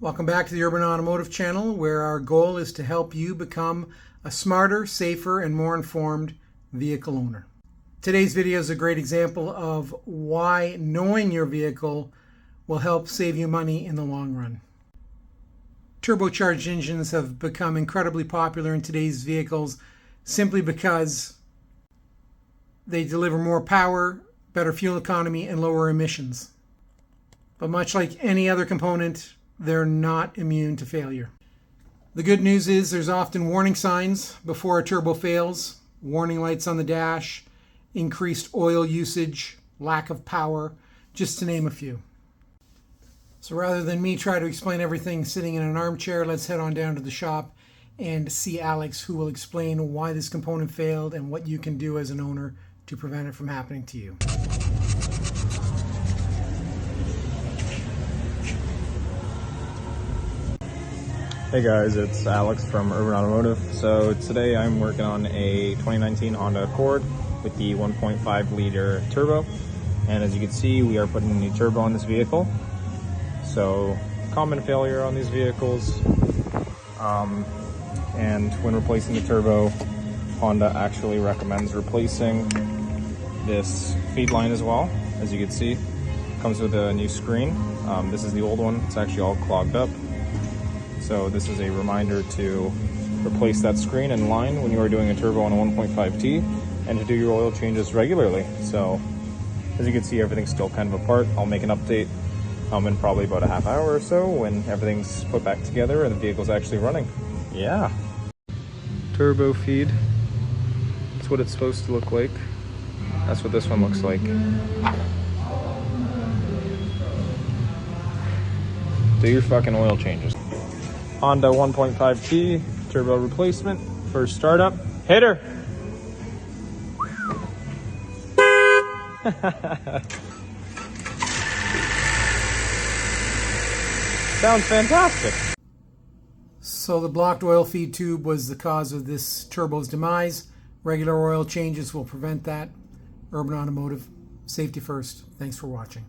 Welcome back to the Urban Automotive channel, where our goal is to help you become a smarter, safer, and more informed vehicle owner. Today's video is a great example of why knowing your vehicle will help save you money in the long run. Turbocharged engines have become incredibly popular in today's vehicles simply because they deliver more power, better fuel economy, and lower emissions. But much like any other component, they're not immune to failure. The good news is there's often warning signs before a turbo fails, warning lights on the dash, increased oil usage, lack of power, just to name a few. So rather than me try to explain everything sitting in an armchair, let's head on down to the shop and see Alex, who will explain why this component failed and what you can do as an owner to prevent it from happening to you. Hey guys, it's Alex from Urban Automotive. So today I'm working on a 2019 Honda Accord with the 1.5 liter turbo. And as you can see, we are putting a new turbo on this vehicle. So common failure on these vehicles. And when replacing the turbo, Honda actually recommends replacing this feed line as well. As you can see, it comes with a new screen. This is the old one. It's actually all clogged up. So this is a reminder to replace that screen in line when you are doing a turbo on a 1.5T and to do your oil changes regularly. So as you can see, everything's still kind of apart. I'll make an update in probably about a half hour or so when everything's put back together and the vehicle's actually running. Yeah. Turbo feed. That's what it's supposed to look like. That's what this one looks like. Do your fucking oil changes. Honda 1.5T turbo replacement, first startup. Hit her! Sounds fantastic. So the blocked oil feed tube was the cause of this turbo's demise. Regular oil changes will prevent that. Urban Automotive, safety first. Thanks for watching.